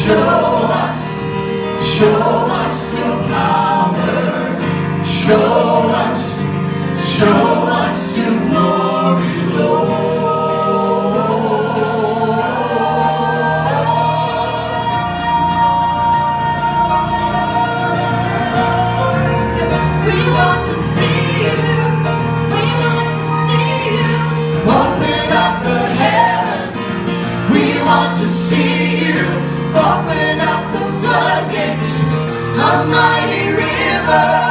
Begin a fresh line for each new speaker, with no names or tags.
show us your power. Show us your glory, Lord. We want to see you. We want to see you. Open up the heavens. We want to see you. Open up the floodgates. A mighty river.